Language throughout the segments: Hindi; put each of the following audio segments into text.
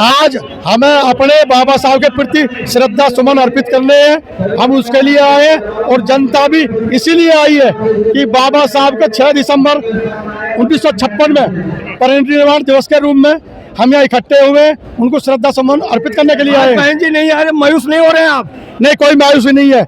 आज हमें अपने बाबा साहब के प्रति श्रद्धा सुमन अर्पित करने हैं। हम उसके लिए आए हैं और जनता भी इसीलिए आई है कि बाबा साहब के 6 दिसंबर 1956 में परिनिर्वाण दिवस के रूप में हम यहाँ इकट्ठे हुए उनको श्रद्धा सुमन अर्पित करने के लिए आए। बहन जी नहीं आ रहे, मायूस नहीं हो रहे हैं आप? नहीं, कोई मायूसी नहीं है,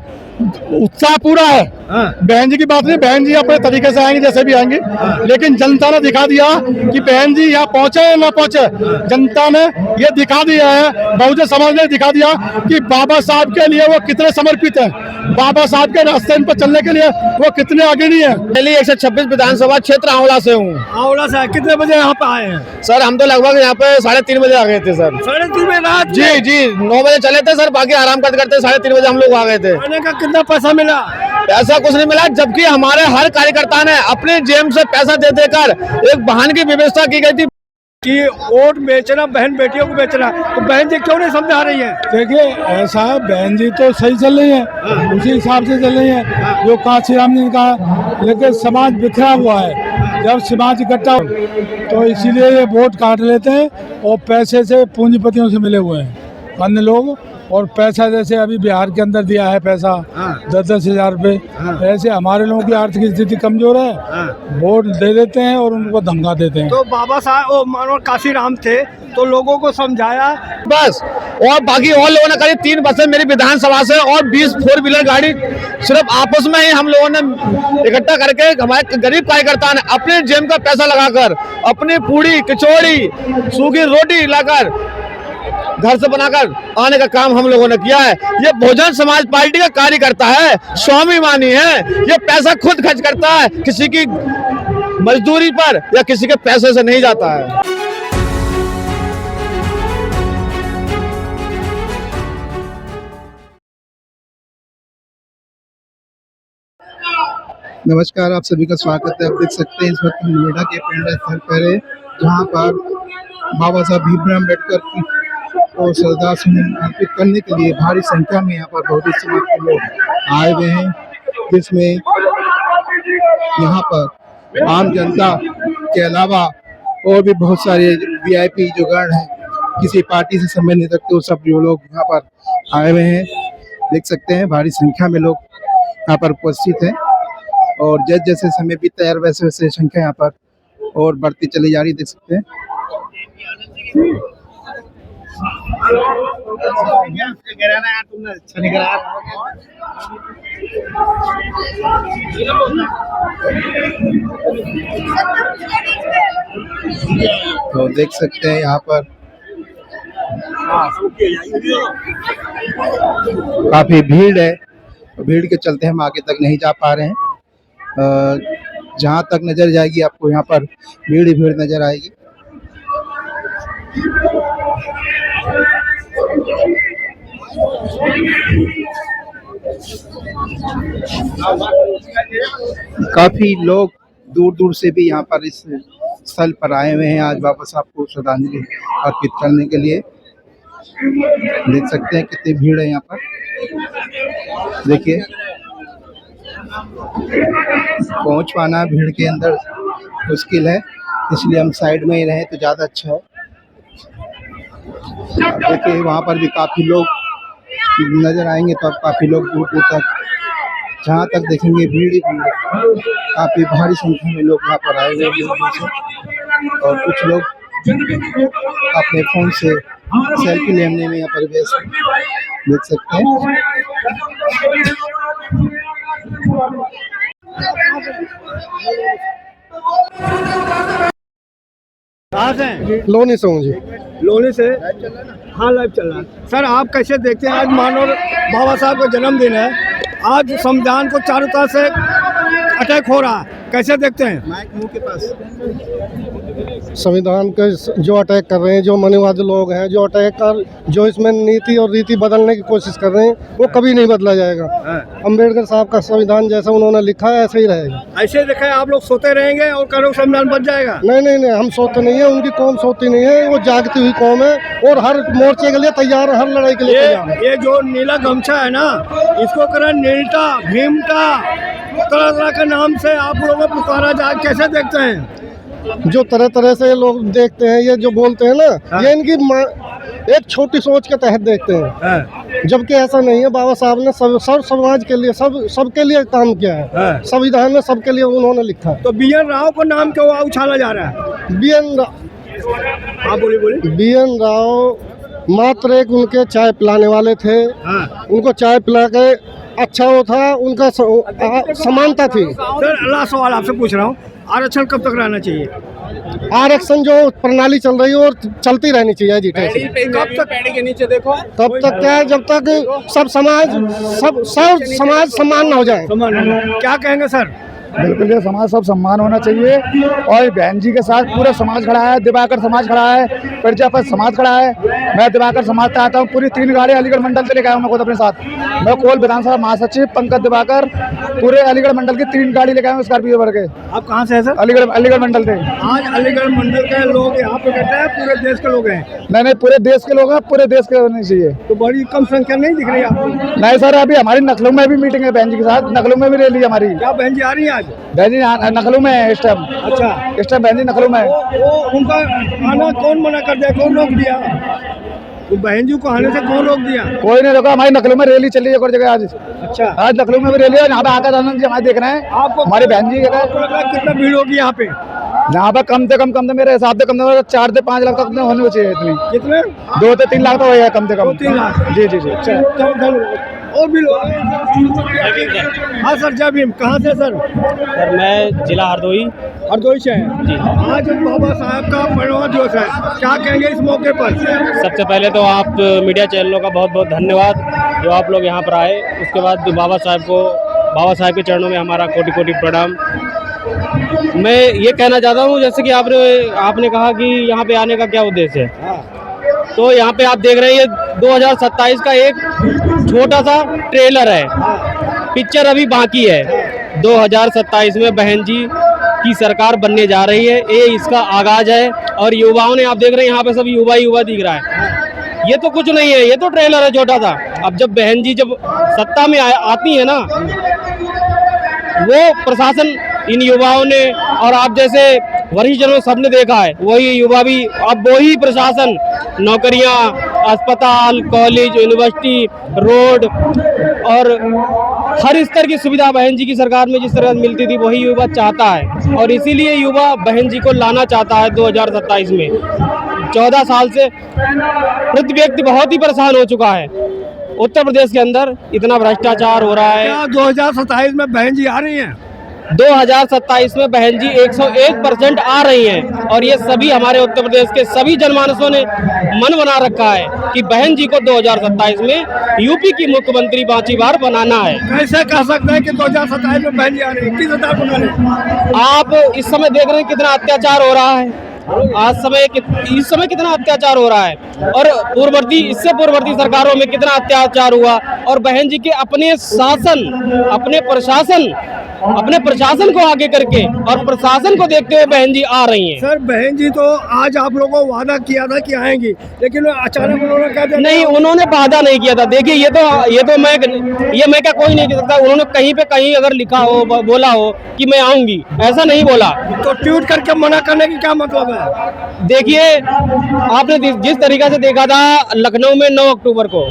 उत्साह पूरा है। बहन जी की बात नहीं, बहन जी अपने तरीके से आएंगे जैसे भी आएंगे, लेकिन जनता ने दिखा दिया कि बहन जी यहाँ पहुंचे या ना पहुंचे, जनता ने ये दिखा दिया है, बहुजन समाज ने दिखा दिया कि बाबा साहब के लिए वो कितने समर्पित है, बाबा साहब के रास्ते पर चलने के लिए वो कितने आगे नहीं है। पहले 126 विधानसभा क्षेत्र आंवला से हूँ। आंवला से कितने बजे यहाँ पे आए हैं? सर हम तो लगभग यहाँ पे 3:30 बजे आ गए थे सर। 3:30 बजे रात? जी 9 बजे चले थे सर, बाकी आराम करते 3:30 बजे हम लोग आ गए थे। खाने का कितना पैसा मिला? पैसा कुछ नहीं मिला, जबकि हमारे हर कार्यकर्ता ने अपने जेब से पैसा दे देकर एक वाहन की व्यवस्था की गई थी कि वोट बेचना, बहन बेटियों को बेचना, तो बहन जी क्यों नहीं समझा रही है? देखिए ऐसा, बहन जी तो सही चल रही है, उसी हिसाब से चल रही है जो कांशीराम जी ने कहा, लेकिन समाज बिखरा हुआ है। जब समाज इकट्ठा तो इसीलिए ये वोट काट लेते हैं और पैसे से पूंजीपतियों से मिले हुए हैं अन्य लोग, और पैसा जैसे अभी बिहार के अंदर दिया है पैसा 10-10 हजार रुपए, ऐसे हमारे लोगों की आर्थिक स्थिति कमजोर है, वोट दे देते हैं और उनको धमका देते हैं। तो बाबा साहब मानो काशीराम थे तो लोगों को समझाया बस, और बाकी और लोगों ने करीब 3 बसें मेरी विधानसभा से और 20 4 व्हीलर गाड़ी सिर्फ आपस में ही हम लोगों ने इकट्ठा करके हमारे गरीब कार्यकर्ता ने अपने जेब का पैसा लगाकर अपनी पूड़ी कचौड़ी सूखी रोटी लाकर घर से बनाकर आने का काम हम लोगों ने किया है। ये बहुजन समाज पार्टी का कार्यकर्ता है, स्वाभिमानी है, ये पैसा खुद खर्च करता है, किसी की मजदूरी पर या किसी के पैसे से नहीं जाता है। नमस्कार, आप सभी का स्वागत है। आप देख सकते हैं इस वक्त नोएडा के पेंडा स्थल पर है, जहाँ पर बाबा साहब भीमराव अम्बेडकर को श्रद्धा सुमन अर्पित करने के लिए भारी संख्या में यहाँ पर बहुजन समाज के लोग आए हुए हैं, जिसमें यहाँ पर आम जनता के अलावा और भी बहुत सारे VIP जो गण हैं, किसी पार्टी से संबंधित रखते, वो सब जो लोग यहाँ पर आए हुए हैं। देख सकते हैं भारी संख्या में लोग यहाँ पर उपस्थित हैं, और जैसे जैसे समय बीतता है वैसे वैसे संख्या यहाँ पर और बढ़ती चली जा रही, देख सकते हैं। तो देख सकते हैं यहाँ पर काफी भीड़ है, भीड़ के चलते हम आगे तक नहीं जा पा रहे हैं। जहाँ तक नजर जाएगी आपको यहाँ पर भीड़ ही भीड़ नजर आएगी। काफी लोग दूर दूर से भी यहाँ पर इस स्थल पर आए हुए हैं आज बाबा साहब को श्रद्धांजलि अर्पित करने के लिए। देख सकते हैं कितनी भीड़ है यहाँ पर, देखिए पहुंच पाना भीड़ के अंदर मुश्किल है, इसलिए हम साइड में ही रहे तो ज़्यादा अच्छा है। देखिए वहाँ पर भी काफ़ी लोग नज़र आएंगे, तो अब काफ़ी लोग दूर दूर तक, जहाँ तक देखेंगे भीड़ ही भीड़, काफ़ी भारी संख्या में लोग यहाँ पर आए हुए हैं, और कुछ लोग अपने फ़ोन से सेल्फी लेने में यहाँ पर व्यस्त, देख सकते हैं। कहाँ से हैं? लोनी से हूँ जी। लोनी से? हाँ, लाइव चल रहा है। सर आप कैसे देखते हैं, आज मानो बाबा साहब का जन्मदिन है, आज संविधान को चारों तरफ से अटैक हो रहा है, कैसे देखते हैं? माइक मुंह के पास। संविधान के जो अटैक कर रहे हैं, जो मनुवादी लोग हैं, जो अटैक कर, जो इसमें नीति और रीति बदलने की कोशिश कर रहे हैं, वो कभी नहीं बदला जाएगा। अंबेडकर साहब का संविधान जैसा उन्होंने लिखा है ऐसे ही रहेगा। ऐसे देखा है आप लोग सोते रहेंगे और करो संविधान बच जाएगा? नहीं, हम सोते नहीं है, उनकी कौम सोती नहीं है, वो जागती हुई कौम है और हर मोर्चे के लिए तैयार है, हर लड़ाई के लिए तैयार है। ये जो नीला गमछा है ना, इसको करें नीलटा, भीमटा, तरह तरह के नाम से आप लोगों को पुकारा जाए, कैसे देखते हैं? जो तरह तरह से लोग देखते हैं, ये जो बोलते हैं ना, ये इनकी एक छोटी सोच के तहत देखते हैं, जबकि ऐसा नहीं है। बाबा साहब ने सब समाज के लिए, सबके लिए काम किया है। संविधान में सबके लिए उन्होंने लिखा है। तो BN राव को नाम क्यों उछाला जा रहा है? हाँ बोलिए। BN राव मात्र एक उनके चाय पिलाने वाले थे। उनको चाय पिला के अच्छा वो था, उनका समानता थी। सर अगला सवाल आपसे पूछ रहा हूँ, आरक्षण कब तक रहना चाहिए? आरक्षण जो प्रणाली चल रही है और चलती रहनी चाहिए जी। कब तक? पैड़ी के नीचे देखो। तब तक क्या है, जब तक सब समाज समान न हो जाए। क्या कहेंगे सर? बिल्कुल, ये समाज सब सम्मान होना चाहिए। और बहन जी के साथ पूरा समाज खड़ा है, दिवाकर समाज खड़ा है, प्रजापत समाज खड़ा है। मैं दिवाकर समाज से आता हूँ, पूरी 3 गाड़ी अलीगढ़ मंडल से लेकर आया हूँ मैं खुद अपने साथ। मैं कोल विधानसभा महासचिव पंकज दिवाकर पूरे अलीगढ़ मंडल की 3 गाड़ी लेकर आया हूँ स्कॉर्पियो भर के। आप कहाँ से हैं सर? अलीगढ़ मंडल से। आज अलीगढ़ मंडल के लोग यहाँ पे कहते हैं पूरे देश के लोग हैं। नहीं, पूरे देश के लोग हैं, पूरे देश के होने चाहिए। तो बड़ी कम संख्या नहीं दिख रही आपको? नहीं सर, अभी हमारी नखलू में भी मीटिंग है बहन जी के साथ, नखलू में भी रैली है हमारी। क्या बहन जी आ रही है आज? बहन जी नखलू में है इस टाइम। अच्छा, इस टाइम बहन जी नखलू में है। वो उनका आना कौन मना कर दिया, कौन रोक दिया? तो बहन जी को आने से कौन रोक दिया? कोई नहीं रोका, हमारी नखलू में रैली चल रही है और जगह आज। अच्छा, आज नखलू में भी रैली है। यहाँ पे आकाश आनंद जी हमारे देख रहे हैं, आपको हमारी बहन जी कितना भीड़ होगी यहाँ पे? यहाँ पे कम से कम मेरे हिसाब से 4 से 5 लाख तक होनी चाहिए। इतनी कितने? 2 से 3 लाख तो होगा कम से कम। 2-3 लाख? जी। और भी लोग हैं। हाँ सर, जय भीम। कहाँ से सर? सर मैं जिला हरदोई से हैं जी। आज बाबा साहब का परिनिर्वाण दिवस है, क्या कहेंगे इस मौके पर? सबसे पहले तो आप मीडिया चैनलों का बहुत बहुत धन्यवाद जो आप लोग यहाँ पर आए। उसके बाद बाबा साहब के चरणों में हमारा कोटि कोटि प्रणाम। मैं ये कहना चाहता हूँ, जैसे कि आपने कहा कि यहाँ पे आने का क्या उद्देश्य है, तो यहाँ पे आप देख रहे हैं 2027 का एक छोटा सा ट्रेलर है, पिक्चर अभी बाकी है। 2027 में बहन जी की सरकार बनने जा रही है, ये इसका आगाज है। और युवाओं ने, आप देख रहे हैं यहाँ पे सब युवा दिख रहा है। ये तो कुछ नहीं है, ये तो ट्रेलर है छोटा सा। अब जब बहन जी जब सत्ता में आती है ना, वो प्रशासन इन युवाओं ने और आप जैसे वरिष्ठ जनों सबने देखा है, वही युवा भी, अब वही प्रशासन, नौकरियां, अस्पताल, कॉलेज, यूनिवर्सिटी, रोड और हर स्तर की सुविधा बहन जी की सरकार में जिस तरह मिलती थी वही युवा चाहता है। और इसीलिए युवा बहन जी को लाना चाहता है 2027 में। 14 साल से प्रति व्यक्ति बहुत ही परेशान हो चुका है। उत्तर प्रदेश के अंदर इतना भ्रष्टाचार हो रहा है। क्या 2027 में बहन जी आ रही हैं? 2027 में बहन जी 101% आ रही हैं। और ये सभी हमारे उत्तर प्रदेश के सभी जनमानसों ने मन बना रखा है कि बहन जी को 2027 में यूपी की मुख्यमंत्री 5वीं बार बनाना है। कैसे कह सकते हैं कि 2027 में बहन जी आ रही है? किस आधार पर बना रहे? आप इस समय देख रहे हैं कितना अत्याचार हो रहा है। इस समय कितना अत्याचार हो रहा है और इससे पूर्ववर्ती सरकारों में कितना अत्याचार हुआ। और बहन जी के अपने प्रशासन को आगे करके और प्रशासन को देखते हुए बहन जी आ रही हैं। सर बहन जी तो आज आप लोगों को वादा किया था कि आएंगी, लेकिन अचानक उन्होंने कहा था नहीं, उन्होंने वादा नहीं किया था। देखिए ये तो मैं क्या कोई नहीं कह सकता। उन्होंने कहीं अगर लिखा हो, बोला हो कि मैं आऊंगी, ऐसा नहीं बोला। तो ट्वीट करके मना करने की क्या मतलब है? देखिए आपने जिस तरीके से देखा था लखनऊ में 9 अक्टूबर को,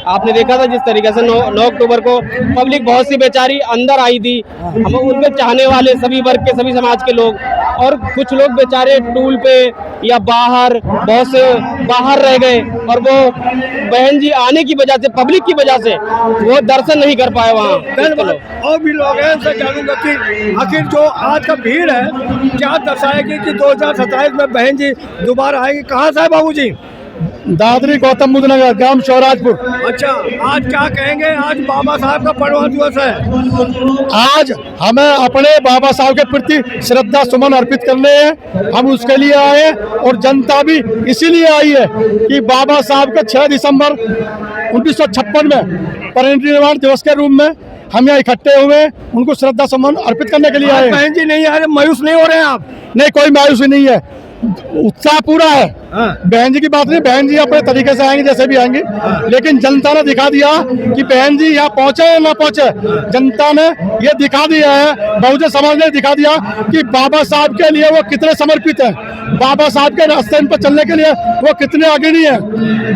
आपने देखा था जिस तरीके से 9 अक्टूबर को पब्लिक बहुत सी बेचारी अंदर आई थी, हम उनके चाहने वाले सभी वर्ग के, सभी समाज के लोग, और कुछ लोग बेचारे टूल पे या बहुत से बाहर रह गए और वो बहन जी आने की वजह से, पब्लिक की वजह से वो दर्शन नहीं कर पाए वहाँ। और भी लोग हैं, उनसे जानूंगा कि आखिर जो आज का भीड़ है क्या दर्शाएगी कि 2027 में बहन जी दोबारा आएंगे? कहाँ से है बाबू जी? दादरी गौतम बुद्ध नगर, ग्राम शौराजपुर। अच्छा, आज क्या कहेंगे? आज बाबा साहब का परिनिर्वाण दिवस है। आज हमें अपने बाबा साहब के प्रति श्रद्धा सुमन अर्पित करने हैं। हम उसके लिए आए हैं और जनता भी इसीलिए आई है कि बाबा साहब के 6 दिसंबर 1956 में परिनिर्वाण दिवस के रूप में हम यहाँ इकट्ठे हुए उनको श्रद्धा सुमन अर्पित करने के लिए आए। बहन जी नहीं आ रहे, मायूस नहीं हो रहे हैं आप? नहीं, कोई मायूसी नहीं है। उत्साह पूरा है। बहन जी की बात नहीं, बहन जी अपने तरीके से आएंगे जैसे भी आएंगे, लेकिन जनता ने दिखा दिया कि बहन जी यहाँ पहुंचे या ना पहुंचे, जनता ने ये दिखा दिया है, बहुजन समाज ने दिखा दिया कि बाबा साहब के लिए वो कितने समर्पित है, बाबा साहब के रास्ते पर चलने के लिए वो कितने आगे नहीं है।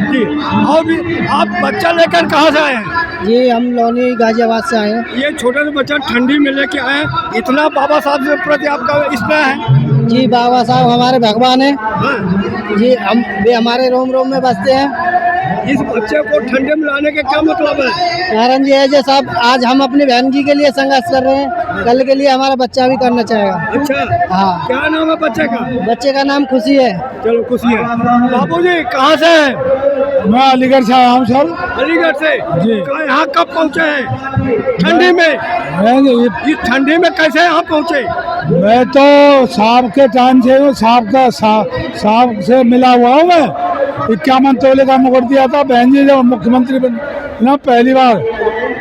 जी। और भी आप बच्चा लेकर कहाँ से आए हैं? जी हम लोनी गाजियाबाद से आए हैं। ये छोटा सा बच्चा ठंडी में लेके आए हैं, इतना बाबा साहब के प्रति आपका स्नेह है। जी बाबा साहब हमारे भगवान हैं जी, हम वे हमारे रोम रोम में बसते हैं। इस बच्चे को ठंडे में लाने का क्या मतलब है? नारायण जी ऐसे साहब आज हम अपनी बहन जी के लिए संघर्ष कर रहे हैं, कल के लिए हमारा बच्चा भी करना चाहेगा। अच्छा, हाँ। क्या नाम है बच्चे का? बच्चे का नाम खुशी है। चलो खुशी है। बाबूजी कहाँ से हैं? मैं अलीगढ़ से आया हूँ सर। अलीगढ़ से जी। यहाँ कब पहुँचे हैं? ठंडी में? इस ठंडी में कैसे यहाँ पहुँचे? मैं तो साहब के टाइम से हूँ, साहब से मिला हुआ हूँ। मैं 51 तोले का मुकुट दिया था बहन जी जब मुख्यमंत्री बनी ना पहली बार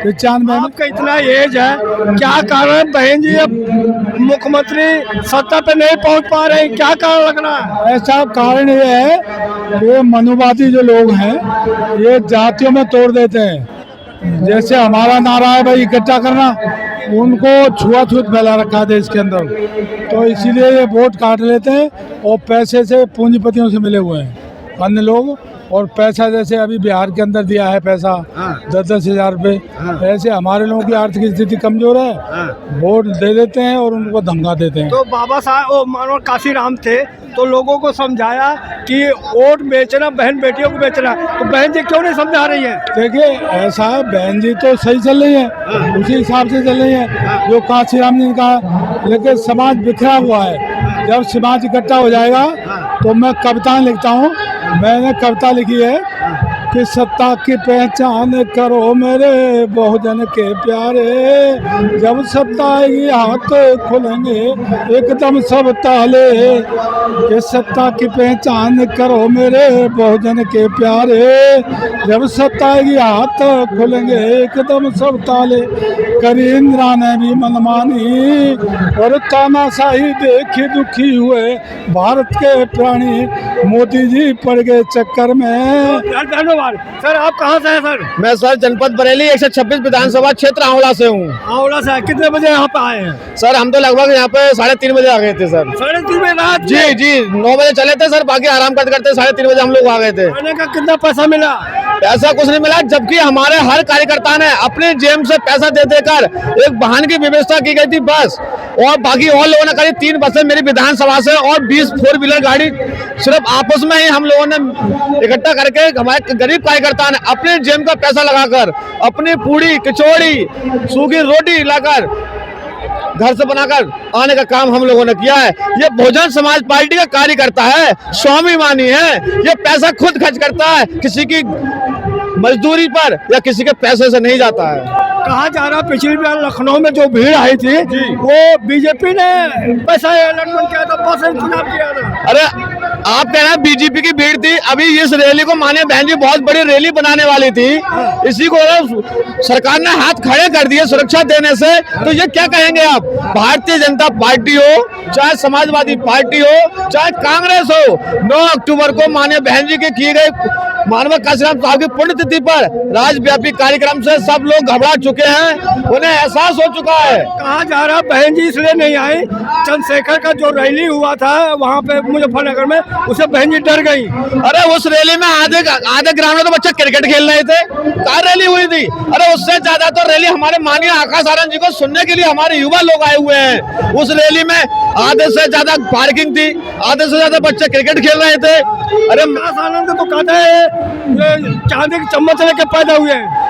95 में। आपका इतना एज है, क्या कारण बहन जी अब मुख्यमंत्री सत्ता पे नहीं पहुंच पा रहे, क्या कारण लग रहा है? ऐसा कारण ये है कि मनुवादी जो लोग हैं ये जातियों में तोड़ देते हैं। जैसे हमारा नारा है भाई इकट्ठा करना, उनको छुआछूत फैला रखा है देश के अंदर, तो इसीलिए ये वोट काट लेते हैं और पैसे से पूंजीपतियों से मिले हुए हैं अन्य लोग। और पैसा जैसे अभी बिहार के अंदर दिया है पैसा 10-10 हजार रुपये, ऐसे हमारे लोगों की आर्थिक स्थिति कमजोर है, वोट दे देते हैं और उनको धमका देते हैं। तो बाबा साहब वो मानो काशीराम थे तो लोगों को समझाया कि वोट बेचना बहन बेटियों को बेचना, तो बहन जी क्यों नहीं समझा रही है? देखिए ऐसा है, बहन जी तो सही चल रही है, उसी हिसाब से चल रही है जो काशीराम जी ने कहा, लेकिन समाज बिखरा हुआ है। जब समाज इकट्ठा हो जाएगा तो मैं कविताएं लिखता हूँ। मैंने कविता लिखी है कि सत्ता की पहचान करो मेरे बहुजन के प्यारे, जब सत्ता आएगी हाथ खुलेंगे एकदम सब ताले, कि सत्ता की पहचान करो मेरे बहुजन के प्यारे, जब सत्ता आएगी हाथ खुलेंगे एकदम सब ताले, करी इंदिरा ने भी मनमानी और तानाशाही देखी दुखी हुए भारत के प्राणी, मोदी जी पड़ गए चक्कर में। धन्यवाद सर। आप कहाँ से हैं सर? मैं सर जनपद बरेली 126 विधानसभा क्षेत्र आंवला से हूँ। आंवला से कितने बजे यहाँ पे आए हैं? सर हम तो लगभग यहाँ पे 3:30 बजे आ गए थे सर। 3:30 बजे रात? जी जी 9 बजे चले थे सर, बाकी आराम करते करते 3:30 बजे हम लोग आ गए थे। आने का कितना पैसा मिला? पैसा कुछ नहीं मिला, जबकि हमारे हर कार्यकर्ता ने अपने जेब से पैसा दे देकर एक वाहन की व्यवस्था की गई थी बस, और बाकी और लोगों ने करीब 3 बसें मेरी विधानसभा से और 20 4 व्हीलर गाड़ी सिर्फ आपस में ही हम लोगों ने इकट्ठा करके हमारे गरीब कार्यकर्ता ने अपने जेब का पैसा लगाकर अपनी पूड़ी कचौड़ी सूखी रोटी लाकर घर से बनाकर आने का काम हम लोगों ने किया है। ये बहुजन समाज पार्टी का कार्यकर्ता है, स्वाभिमानी है, ये पैसा खुद खर्च करता है, किसी की मजदूरी पर या किसी के पैसे से नहीं जाता है। कहा जा रहा पिछली बार लखनऊ में जो भीड़ आई थी वो बीजेपी ने पैसा अलॉटमेंट किया था, बस इंतजाम किया था। अरे आप कह रहे हैं बीजेपी की भीड़ थी, अभी इस रैली को माने बहन जी बहुत बड़ी रैली बनाने वाली थी, इसी को सरकार ने हाथ खड़े कर दिए सुरक्षा देने से, तो ये क्या कहेंगे आप? भारतीय जनता पार्टी हो, चाहे समाजवादी पार्टी हो, चाहे कांग्रेस हो, 9 अक्टूबर को माननीय बहन जी के किए गए मानव काशीराम साहब की पुण्यतिथि पर राज्यव्यापी कार्यक्रम से सब लोग घबरा चुके हैं, उन्हें एहसास हो चुका है। कहा जा रहा बहन जी इसलिए नहीं आई, चंद्रशेखर का जो रैली हुआ था वहाँ पे मुजफ्फरनगर में, उसे बहन जी डर गई। अरे उस रैली में आधे ग्राउंड में तो बच्चे क्रिकेट खेल रहे थे, क्या रैली हुई थी? अरे उससे ज्यादा तो रैली हमारे माननीय आकाश आनंद जी को सुनने के लिए हमारे युवा लोग आए हुए हैं। उस रैली में आधे से ज्यादा पार्किंग थी, आधे से ज्यादा बच्चे क्रिकेट खेल रहे थे। अरे आकाश आनंद तो कहते हैं चांदी की चम्मच लेके पैदा हुए हैं।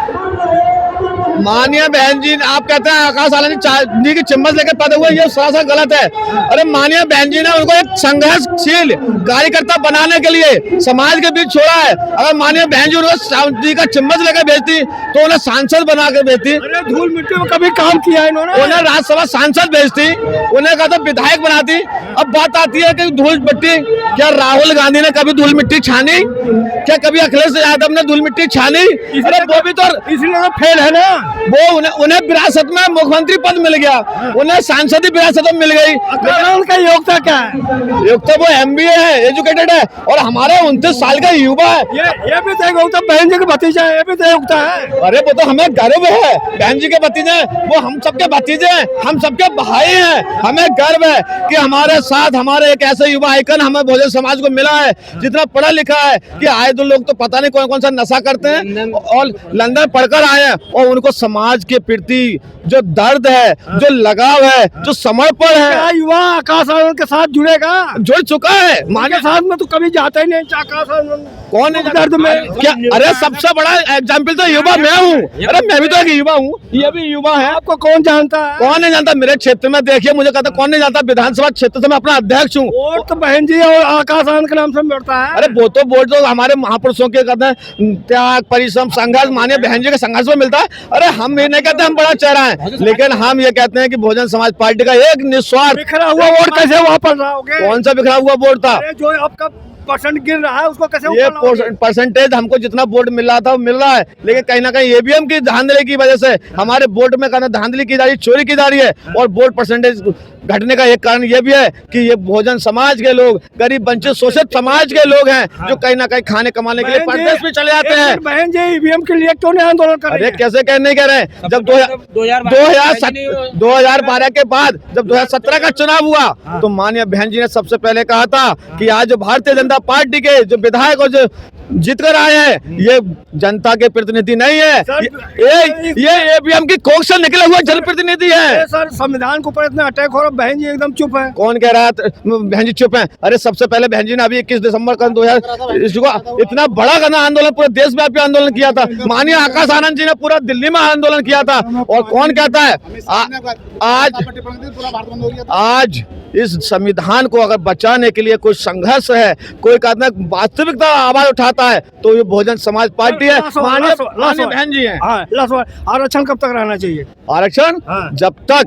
माननीय बहन जी आप कहते हैं आकाश आनंद चांदी की चम्मच लेकर पैदा हुए, ये सरासर गलत है। अरे माननीय बहन जी ने उनको एक संघर्षशील कार्यकर्ता बनाने के लिए समाज के बीच छोड़ा है। अगर माननीय बहन जी उनको चांदी का चम्मच लेकर भेजती तो उन्हें सांसद बना के भेजती। अरे धूल मिट्टी में कभी काम किया इन्होंने? उन्हें राज्यसभा सांसद भेजती, उन्हें कहा तो विधायक बनाती। अब बात आती है कि धूल मिट्टी क्या राहुल गांधी ने कभी धूल मिट्टी छानी? क्या कभी अखिलेश यादव ने धूल मिट्टी छानी? अरे वो भी तो इसलिए फेल है ना। वो उन्हें विरासत में मुख्यमंत्री पद मिल गया, उन्हें सांसद विरासत में मिल गई। उनका योग्यता क्या है? योग्यता वो MBA है, एजुकेटेड है, और हमारे 29 साल का युवा है। ये भी तो योग्यता, बहन जी के भतीजा है, ये भी तो योग्यता है। अरे वो तो हमें गर्व है, बहन जी के भतीजे, वो हम सबके भतीजे हैं, हम सबके भाई हैं। हमें गर्व है कि हमारे साथ हमारे एक ऐसे युवा आइकन हमें बहुजन समाज को मिला है, जितना पढ़ा लिखा है कि आए दो लोग तो पता नहीं कौन कौन सा नशा करते हैं और लंदन पढ़कर आए हैं, और उनको समाज के प्रति जो दर्द है, जो लगाव है, जो समर्पण है। क्या युवा आकाश आनंद के साथ जुड़ेगा? जुड़ चुका है। माँ साथ में तो कभी जाता ही नहीं आकाश आनंद। कौन है दर्द में? क्या? अरे सबसे बड़ा एग्जाम्पल तो युवा मैं हूँ। अरे मैं भी तो एक युवा हूँ, ये भी युवा है। आपको कौन जानता है? कौन नहीं जानता? मेरे क्षेत्र में देखिए, मुझे कहता कौन नहीं जानता, विधानसभा क्षेत्र से मैं अपना अध्यक्ष हूँ। वोट तो बहन जी और आकाश आनंद के नाम से मिलता है। अरे वो तो वोट तो हमारे महापुरुषों के कहते हैं त्याग, परिश्रम, संघर्ष, मानिए बहन जी के संघर्ष में मिलता है। अरे हम ये नहीं कहते हम बड़ा चेहरा है, लेकिन हम ये कहते हैं कि बहुजन समाज पार्टी का एक निस्वार्थ। बिखरा हुआ वोट कैसे वापस लाओगे? कौन सा बिखरा हुआ वोट था? अरे जो आपका परसेंट गिर रहा है उसको कैसे ये ऊपर लाओगे? परसेंटेज हमको जितना वोट मिल रहा था वो मिल रहा है, लेकिन कहीं ना कहीं EVM की धांधली की वजह से हमारे वोट में कहना धांधली की जा रही है, चोरी की जा रही है, और वोट परसेंटेज घटने का एक कारण ये भी है कि ये बहुजन समाज के लोग, गरीब वंचित शोषित समाज के लोग हैं, जो कहीं ना कहीं खाने कमाने के लिए परदेश में चले जाते हैं। बहन जी EVM के लिए क्यों नहीं आंदोलन कर रहे? अरे कैसे कह नहीं कह रहे हैं? जब 2012 के बाद जब 2017 का चुनाव हुआ तो माननीय बहन जी ने सबसे पहले कहा था कि आज जो भारतीय जनता पार्टी के जो विधायक और जो जीत कर आए हैं, ये जनता के प्रतिनिधि नहीं है, ये EVM की कोख से निकले हुए जनप्रतिनिधि है। सर संविधान के ऊपर इतना अटैक हो रहा, बहन जी एकदम चुप है। कौन कह रहा है बहन जी चुप है? अरे सबसे पहले बहन जी ने अभी 21 दिसंबर का 2000 इतना बड़ा गण आंदोलन, पूरे देशव्यापी आंदोलन किया था। माननीय आकाश आनंद जी ने पूरा दिल्ली में आंदोलन किया था। और कौन कहता है आज इस संविधान को अगर बचाने के लिए कोई संघर्ष है, कोई कहता है वास्तविकता आवाज उठाता है, तो ये बहुजन समाज पार्टी है, माननीय बहन जी है। आरक्षण कब तक रहना चाहिए? आरक्षण जब तक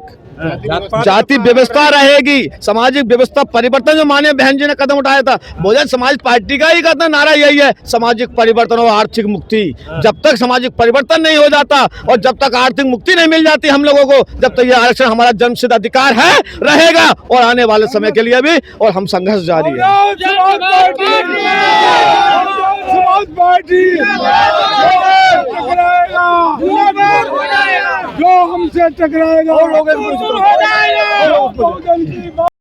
जाति व्यवस्था रहेगी, सामाजिक व्यवस्था परिवर्तन, जो माननीय बहन जी ने कदम उठाया था, बहुजन समाज पार्टी का ही कहता नारा यही है, सामाजिक परिवर्तन और आर्थिक मुक्ति। जब तक सामाजिक परिवर्तन नहीं हो जाता और जब तक आर्थिक मुक्ति नहीं मिल जाती हम लोगों को, जब तक ये आरक्षण हमारा जन्मसिद्ध अधिकार है, रहेगा, और आने वाले समय के लिए भी, और हम संघर्ष जारी है। जो हमसे टकराएगा